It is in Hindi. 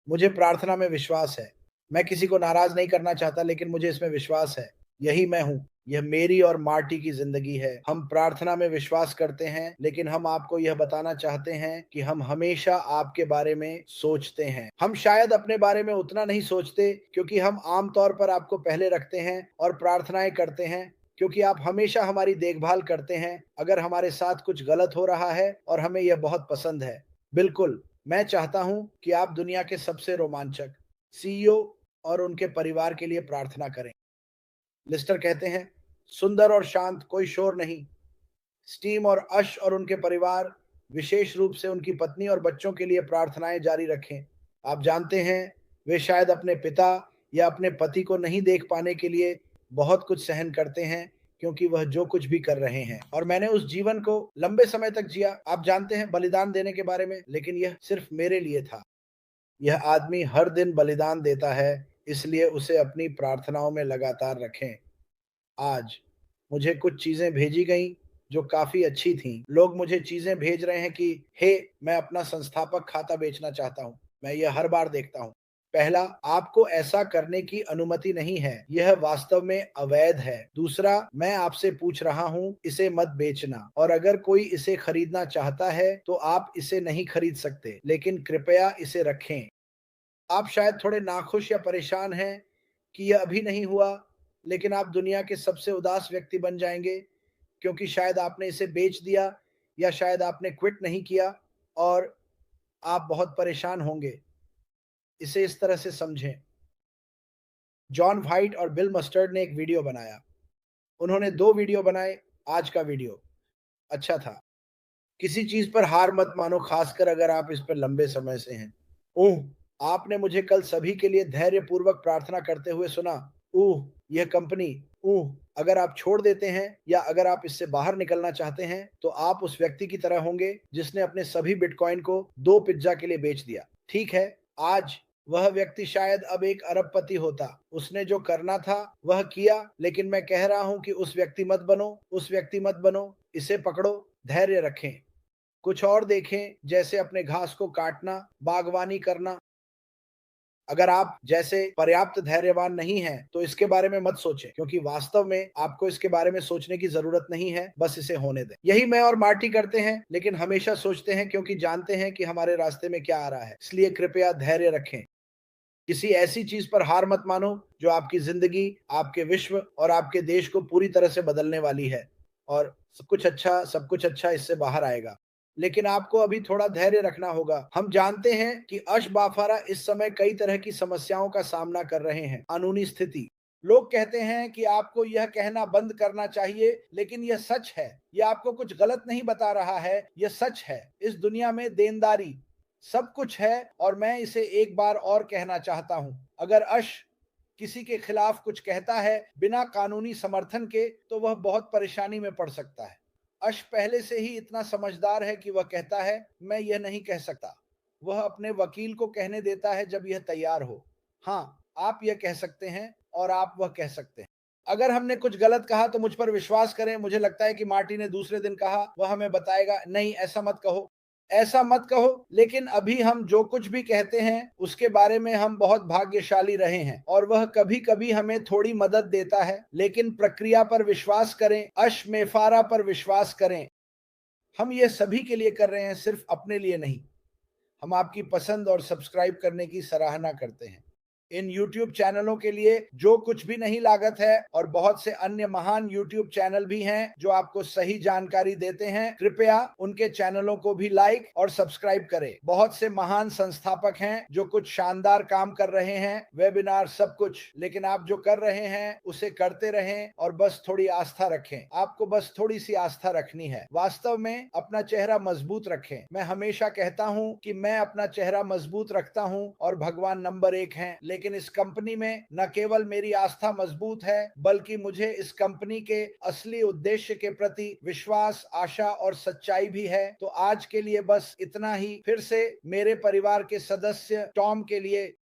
मुझे प्रार्थना में विश्वास है। मैं किसी को नाराज़ नहीं करना चाहता, लेकिन मुझे इसमें विश्वास है। यही मैं हूँ। यह मेरी और मार्टी की ज़िंदगी है। हम प्रार्थना में विश्वास करते हैं, लेकिन हम आपको यह बताना चाहते हैं कि हम हमेशा आपके बारे में सोचते हैं। हम शायद अपने बारे में उतना नहीं सोचते, क्योंकि हम आम तौर पर आपको पहले रखते हैं और प्रार्थनाएँ करते हैं, क्योंकि आप हमेशा हमारी देखभाल करते हैं, अगर हमारे साथ कुछ गलत हो रहा है, और हमें यह बहुत पसंद है। बिल्कुल, मैं चाहता हूँ कि आप दुनिया के सबसे रोमांचक सीईओ और उनके परिवार के लिए प्रार्थना करें। लिस्टर कहते हैं, सुंदर और शांत, कोई शोर नहीं। स्टीव और अश और उनके परिवार, विशेष रूप से उनकी पत्नी और बच्चों के लिए प्रार्थनाएं जारी रखें। आप जानते हैं, वे शायद अपने पिता या अपने पति को नहीं देख पाने के लिए बहुत कुछ सहन करते हैं, क्योंकि वह जो कुछ भी कर रहे हैं। और मैंने उस जीवन को लंबे समय तक जिया, आप जानते हैं, बलिदान देने के बारे में, लेकिन यह सिर्फ मेरे लिए था। यह आदमी हर दिन बलिदान देता है, इसलिए उसे अपनी प्रार्थनाओं में लगातार रखें। आज मुझे कुछ चीज़ें भेजी गईं जो काफ़ी अच्छी थीं। लोग मुझे चीज़ें भेज रहे हैं कि हे, मैं अपना संस्थापक खाता बेचना चाहता हूँ। मैं यह हर बार देखता हूँ। पहला, आपको ऐसा करने की अनुमति नहीं है। यह वास्तव में अवैध है। दूसरा, मैं आपसे पूछ रहा हूँ, इसे मत बेचना। और अगर कोई इसे खरीदना चाहता है, तो आप इसे नहीं खरीद सकते, लेकिन कृपया इसे रखें। आप शायद थोड़े नाखुश या परेशान हैं कि यह अभी नहीं हुआ, लेकिन आप दुनिया के सबसे उदास व्यक्ति बन जाएँगे, क्योंकि शायद आपने इसे बेच दिया, या शायद आपने क्विट नहीं किया, और आप बहुत परेशान होंगे। इसे इस तरह से समझें। जॉन वाइट और बिल मस्टर्ड ने एक वीडियो बनाया। उन्होंने 2 वीडियो बनाए। आज का वीडियो अच्छा था। किसी चीज़ पर हार मत मानो, खासकर अगर आप इस पर लंबे समय से हैं। ओह! आपने मुझे कल सभी के लिए धैर्यपूर्वक प्रार्थना करते हुए सुना। ओह! यह कंपनी, ओह! अगर आप छोड़ देते हैं, या अगर आप इससे बाहर निकलना चाहते हैं, तो आप उस व्यक्ति की तरह होंगे जिसने अपने सभी बिटकॉइन को 2 पिज़्ज़ा के लिए बेच दिया। ठीक है, आज वह व्यक्ति शायद अब एक अरबपति होता। उसने जो करना था वह किया, लेकिन मैं कह रहा हूँ कि उस व्यक्ति मत बनो, उस व्यक्ति मत बनो। इसे पकड़ो, धैर्य रखें। कुछ और देखें, जैसे अपने घास को काटना, बागवानी करना। अगर आप जैसे पर्याप्त धैर्यवान नहीं हैं, तो इसके बारे में मत सोचें, क्योंकि वास्तव में आपको इसके बारे में सोचने की ज़रूरत नहीं है, बस इसे होने दें। यही मैं और मार्टी करते हैं, लेकिन हमेशा सोचते हैं, क्योंकि जानते हैं कि हमारे रास्ते में क्या आ रहा है। इसलिए कृपया धैर्य रखें। किसी ऐसी चीज़ पर हार मत मानो, जो आपकी ज़िंदगी, आपके विश्व और आपके देश को पूरी तरह से बदलने वाली है, और सब कुछ अच्छा इससे बाहर आएगा। लेकिन आपको अभी थोड़ा धैर्य रखना होगा। हम जानते हैं कि अश-बाफारा इस समय कई तरह की समस्याओं का सामना कर रहे हैं। कानूनी स्थिति। लोग कहते हैं कि आपको यह कहना बंद करना चाहिए, लेकिन यह सच है। यह आपको कुछ गलत नहीं बता रहा है, यह सच है। इस दुनिया में देनदारी सब कुछ है, और मैं इसे एक बार और कहना चाहता हूं। अगर अश किसी के खिलाफ कुछ कहता है बिना कानूनी समर्थन के, तो वह बहुत परेशानी में पड़ सकता है। अश पहले से ही इतना समझदार है कि वह कहता है, मैं यह नहीं कह सकता। वह अपने वकील को कहने देता है जब यह तैयार हो। हाँ, आप यह कह सकते हैं, और आप वह कह सकते हैं। अगर हमने कुछ गलत कहा तो मुझ पर विश्वास करें। मुझे लगता है कि मार्टी ने दूसरे दिन कहा, वह हमें बताएगा, नहीं ऐसा मत कहो, ऐसा मत कहो। लेकिन अभी हम जो कुछ भी कहते हैं, उसके बारे में हम बहुत भाग्यशाली रहे हैं, और वह कभी-कभी हमें थोड़ी मदद देता है। लेकिन प्रक्रिया पर विश्वास करें, अश्मेफारा पर विश्वास करें। हम ये सभी के लिए कर रहे हैं, सिर्फ अपने लिए नहीं। हम आपकी पसंद और सब्सक्राइब करने की सराहना करते हैं। इन यूट्यूब चैनलों के लिए जो कुछ भी नहीं लागत है, और बहुत से अन्य महान यूट्यूब चैनल भी हैं जो आपको सही जानकारी देते हैं। कृपया उनके चैनलों को भी लाइक और सब्सक्राइब करें। बहुत से महान संस्थापक हैं जो कुछ शानदार काम कर रहे हैं, वेबिनार, सब कुछ। लेकिन आप जो कर रहे हैं उसे करते रहें, और बस थोड़ी आस्था रखें। आपको बस थोड़ी सी आस्था रखनी है। वास्तव में अपना चेहरा मजबूत रखें। मैं हमेशा कहता हूं कि मैं अपना चेहरा मजबूत रखता हूं, और भगवान नंबर 1 हैं। लेकिन इस कंपनी में न केवल मेरी आस्था मजबूत है, बल्कि मुझे इस कंपनी के असली उद्देश्य के प्रति विश्वास, आशा और सच्चाई भी है। तो आज के लिए बस इतना ही। फिर से मेरे परिवार के सदस्य टॉम के लिए